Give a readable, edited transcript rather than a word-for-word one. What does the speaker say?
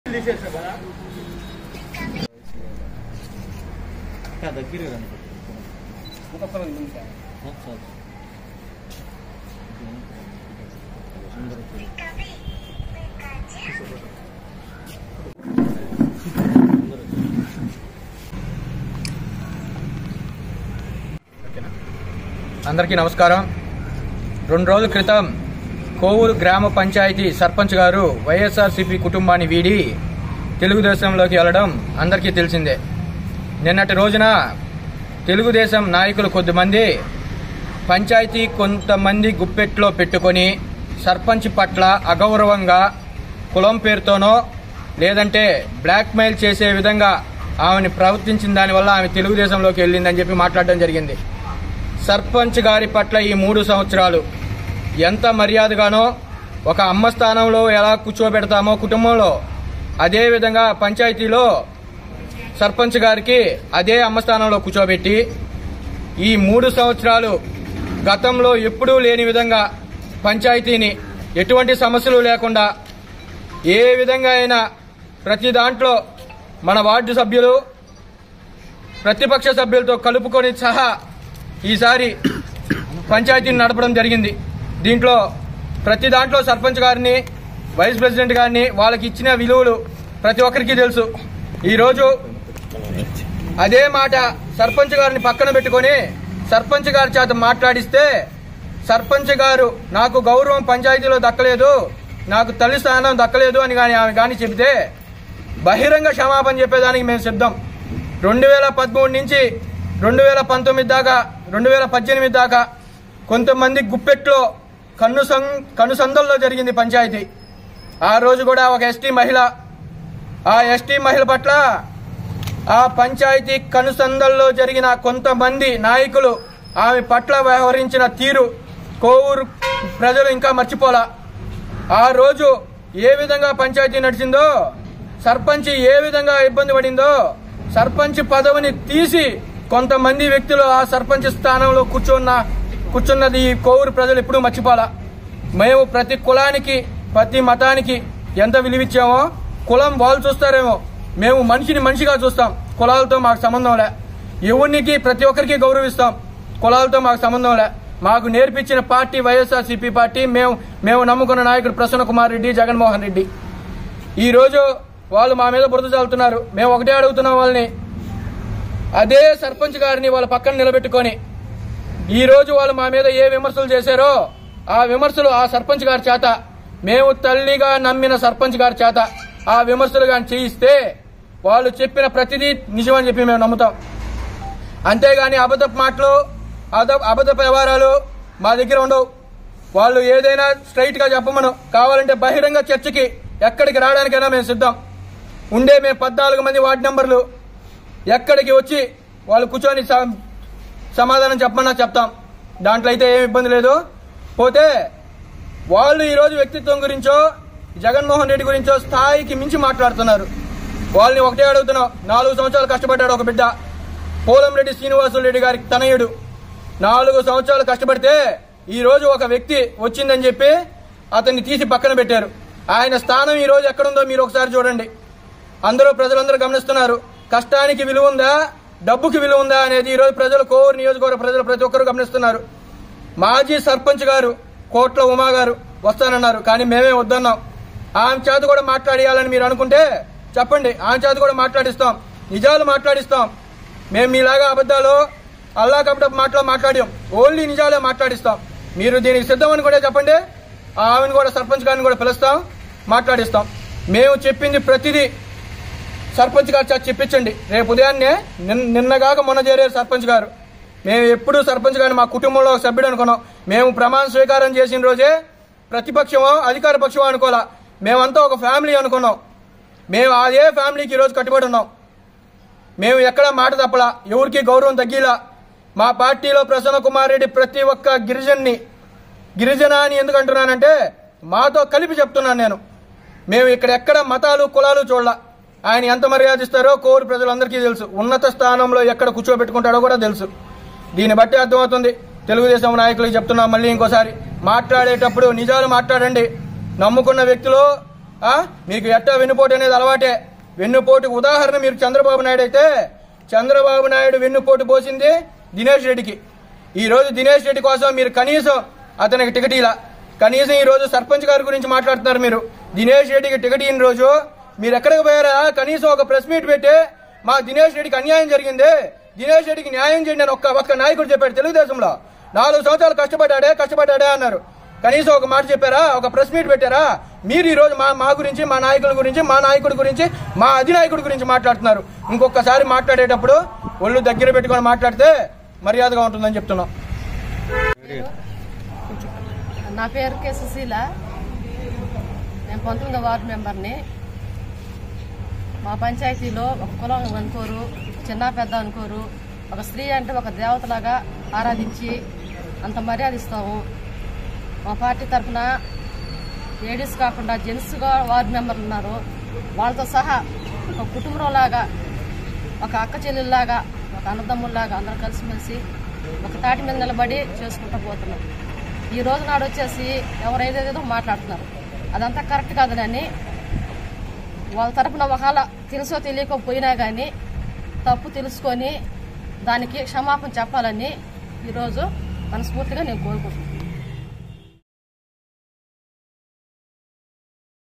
అందరికీ నమస్కారం. 2 రోజుల క్రితం కోవూరు గ్రామ పంచాయతీ సర్పంచ్ గారు వైఎస్ఆర్సీపీ కుటుంబాన్ని వీడి తెలుగుదేశంలోకి వెళ్లడం అందరికీ తెలిసిందే. నిన్నటి రోజున తెలుగుదేశం నాయకులు కొద్దిమంది పంచాయతీ కొంతమంది గుప్పెట్లో పెట్టుకొని సర్పంచ్ పట్ల అగౌరవంగా కులం పేరుతోనో లేదంటే బ్లాక్మెయిల్ చేసే విధంగా ఆమెను ప్రవర్తించిన దానివల్ల ఆమె తెలుగుదేశంలోకి వెళ్ళిందని చెప్పి మాట్లాడడం జరిగింది. సర్పంచ్ గారి పట్ల ఈ 3 సంవత్సరాలు ఎంత మర్యాదగానో ఒక అమ్మ స్థానంలో ఎలా కూర్చోబెడతామో కుటుంబంలో, అదే విధంగా పంచాయతీలో సర్పంచ్ గారికి అదే అమ్మ స్థానంలో కూర్చోబెట్టి ఈ 3 సంవత్సరాలు గతంలో ఎప్పుడూ లేని విధంగా పంచాయతీని ఎటువంటి సమస్యలు లేకుండా ఏ విధంగా అయినా ప్రతి దాంట్లో మన వార్డు సభ్యులు ప్రతిపక్ష సభ్యులతో కలుపుకొని సహా ఈసారి పంచాయతీని నడపడం జరిగింది. దీంట్లో ప్రతి దాంట్లో సర్పంచ్ గారిని వైస్ ప్రెసిడెంట్ గారిని వాళ్ళకి ఇచ్చిన విలువలు ప్రతి ఒక్కరికి తెలుసు. ఈరోజు అదే మాట సర్పంచ్ గారిని పక్కన పెట్టుకొని సర్పంచ్ గారి చేత మాట్లాడిస్తే సర్పంచ్ గారు నాకు గౌరవం పంచాయతీలో దక్కలేదు, నాకు తల్లి స్థానం దక్కలేదు అని ఆమె కానీ చెబితే బహిరంగ క్షమాపణ చెప్పేదానికి మేము సిద్ధం. 2013 నుంచి 2019 దాకా 2018 దాకా కొంతమంది గుప్పెట్లో కనుసందల్లో జరిగింది పంచాయతీ. ఆ రోజు కూడా ఒక ఎస్టీ మహిళ పట్ల ఆ పంచాయతీ కనుసందల్లో జరిగిన కొంతమంది నాయకులు ఆమె పట్ల వ్యవహరించిన తీరు కోవూరు ప్రజలు ఇంకా మర్చిపోలా. ఆ రోజు ఏ విధంగా పంచాయతీ నడిచిందో, సర్పంచ్ ఏ విధంగా ఇబ్బంది పడిందో, సర్పంచ్ పదవిని తీసి కొంతమంది వ్యక్తులు ఆ సర్పంచ్ స్థానంలో కూర్చున్నది ఈ కోవూరు ప్రజలు ఎప్పుడూ మర్చిపోలా. మేము ప్రతి కులానికి ప్రతి మతానికి ఎంత విలువిచ్చామో, కులం వాళ్ళు చూస్తారేమో, మేము మనిషిని మనిషిగా చూస్తాం. కులాలతో మాకు సంబంధం లే. ఎవరికి ప్రతి ఒక్కరికి గౌరవిస్తాం. కులాలతో మాకు సంబంధం లే. మాకు నేర్పించిన పార్టీ వైఎస్ఆర్సీపీ పార్టీ. మేము నమ్ముకున్న నాయకుడు ప్రసన్న కుమార్ రెడ్డి, జగన్మోహన్ రెడ్డి. ఈ రోజు వాళ్ళు మా మీద బురద చల్లుతున్నారు. మేము ఒకటే అడుగుతున్నాం వాళ్ళని, అదే సర్పంచ్ గారిని వాళ్ళ పక్కన నిలబెట్టుకొని ఈ రోజు వాళ్ళు మా మీద ఏ విమర్శలు చేశారో ఆ విమర్శలు ఆ సర్పంచ్ గారి చేత, మేము తల్లిగా నమ్మిన సర్పంచ్ గారి చేత ఆ విమర్శలు కానీ చేయిస్తే వాళ్ళు చెప్పిన ప్రతిదీ నిజమని చెప్పి మేము నమ్ముతాం. అంతేగాని అబద్ధపు మాటలు అబద్ధపు వ్యవహారాలు మా దగ్గర ఉండవు. వాళ్ళు ఏదైనా స్ట్రైట్ గా చెప్పమను, కావాలంటే బహిరంగ చర్చకి ఎక్కడికి రావడానికైనా మేము సిద్ధం. మేము 14 మంది వార్డు నంబర్లు ఎక్కడికి వచ్చి వాళ్ళు కూర్చొని సమాధానం చెప్పమన్నా చెప్తాం. దాంట్లో అయితే ఏమి ఇబ్బంది లేదు. పోతే వాళ్ళు ఈరోజు వ్యక్తిత్వం గురించో జగన్మోహన్ రెడ్డి గురించో స్థాయికి మించి మాట్లాడుతున్నారు. వాళ్ళని ఒకటే అడుగుతున్నాం. 4 సంవత్సరాలు కష్టపడ్డాడు ఒక బిడ్డ, పోలంరెడ్డి శ్రీనివాసులు రెడ్డి గారికి తనయుడు. 4 సంవత్సరాలు కష్టపడితే ఈ రోజు ఒక వ్యక్తి వచ్చిందని చెప్పి అతన్ని తీసి పక్కన పెట్టారు. ఆయన స్థానం ఈ రోజు ఎక్కడుందో మీరు ఒకసారి చూడండి. ప్రజలందరూ గమనిస్తున్నారు. కష్టానికి విలువ ఉందా, డబ్బుకి విలువ ఉందా అనేది ఈ రోజు ప్రజలు, కోవూరు నియోజకవర్గ ప్రజలు ప్రతి ఒక్కరు గమనిస్తున్నారు. మాజీ సర్పంచ్ గారు కోట్ల ఉమా గారు వస్తానన్నారు, కానీ మేమే వద్దన్నాం. ఆమె చేత కూడా మాట్లాడియాలని మీరు అనుకుంటే చెప్పండి, ఆమె చేత కూడా మాట్లాడిస్తాం, నిజాలు మాట్లాడిస్తాం. మేము మీలాగా అబద్దాలు అల్లా కపట మాట్లాడాం, ఓన్లీ నిజాలే మాట్లాడిస్తాం. మీరు దీనికి సిద్ధమని కూడా చెప్పండి. ఆమెను కూడా సర్పంచ్ గారిని కూడా పిలుస్తాం, మాట్లాడిస్తాం. మేము చెప్పింది ప్రతిదీ సర్పంచ్ గారు చెప్పించండి. రేపు ఉదయాన్నే నిన్నగాక మొన్న చేరారు సర్పంచ్ గారు. మేము ఎప్పుడూ సర్పంచ్ గారిని మా కుటుంబంలో ఒక సభ్యుడు అనుకున్నాం. మేము ప్రమాణ స్వీకారం చేసిన రోజే ప్రతిపక్షమో అధికార పక్షమో అనుకోవాలా, మేమంతా ఒక ఫ్యామిలీ అనుకున్నాం. మేము అదే ఫ్యామిలీకి ఈరోజు కట్టుబడి ఉన్నాం. మేము ఎక్కడా మాట తప్పలా, ఎవరికి గౌరవం తగ్గిలా. మా పార్టీలో ప్రసన్న కుమార్ రెడ్డి ప్రతి ఒక్క గిరిజన అని ఎందుకు అంటున్నానంటే మాతో కలిపి చెప్తున్నాను నేను. మేము ఎక్కడ మతాలు కులాలు చూడాల. ఆయన ఎంత మర్యాద ఇస్తారో కోవూరు ప్రజలందరికీ తెలుసు. ఉన్నత స్థానంలో ఎక్కడ కూర్చోబెట్టుకుంటాడో కూడా తెలుసు. దీన్ని బట్టి అర్థమవుతుంది. తెలుగుదేశం నాయకులకు చెప్తున్నాం మళ్ళీ ఇంకోసారి, మాట్లాడేటప్పుడు నిజాలు మాట్లాడండి. నమ్ముకున్న వ్యక్తులు మీకు ఎట్టా వెన్నుపోటు అనేది అలవాటే. వెన్నుపోటుకు ఉదాహరణ మీరు చంద్రబాబు నాయుడు అయితే, చంద్రబాబు నాయుడు వెన్నుపోటు పోసింది దినేష్ రెడ్డికి. ఈ రోజు దినేష్ రెడ్డి కోసం మీరు కనీసం అతనికి టికెట్ ఇలా, కనీసం ఈ రోజు సర్పంచ్ గారి గురించి మాట్లాడుతున్నారు మీరు. దినేష్ రెడ్డికి టికెట్ ఇన్ని రోజు మీరు ఎక్కడికి పోయారా? కనీసం ఒక ప్రెస్ మీట్ పెట్టి మా దినేష్ రెడ్డికి అన్యాయం జరిగింది, దినేష్ రెడ్డికి న్యాయం చేయండి అని ఒక్క నాయకుడు చెప్పాడు తెలుగుదేశంలో. 4 సంవత్సరాలు కష్టపడ్డాడే అన్నారు. కనీసం ఒక మాట చెప్పారా? ఒక ప్రెస్ మీట్ పెట్టారా? మీరు ఈ రోజు మా గురించి, మా నాయకుల గురించి, మా నాయకుడి గురించి, మా అధినాయకుడి గురించి మాట్లాడుతున్నారు. ఇంకొకసారి మాట్లాడేటప్పుడు ఒళ్ళు దగ్గర పెట్టుకొని మాట్లాడితే మర్యాదగా ఉంటుందని చెప్తున్నాం. నా పేరు కె సుశీల, నేను 19వ వార్డు మెంబర్ని. మా పంచాయతీలో ఒక కులం అనుకోరు, చిన్న పెద్ద అనుకోరు. ఒక స్త్రీ అంటే ఒక దేవతలాగా ఆరాధించి అంత మర్యాద ఇస్తాము. మా పార్టీ తరఫున లేడీస్ కాకుండా జెంట్స్గా వార్డు మెంబర్లు ఉన్నారు. వాళ్ళతో సహా ఒక కుటుంబంలాగా, ఒక అక్క చెల్లెల్లాగా, ఒక అన్నదమ్ముల్లాగా అందరం కలిసిమెలిసి ఒక తాటి మీద నిలబడి చేసుకుంటూ పోతున్నాం. ఈ రోజు నాడు వచ్చేసి ఎవరైదేదో మాట్లాడుతున్నారు, అదంతా కరెక్ట్ కాదని వాళ్ళ తరఫున ఒకవేళ తెలుసో తెలియకపోయినా కానీ తప్పు తెలుసుకొని దానికి క్షమాపణ చెప్పాలని ఈరోజు మనస్ఫూర్తిగా నేను కోరుకుంటున్నాను.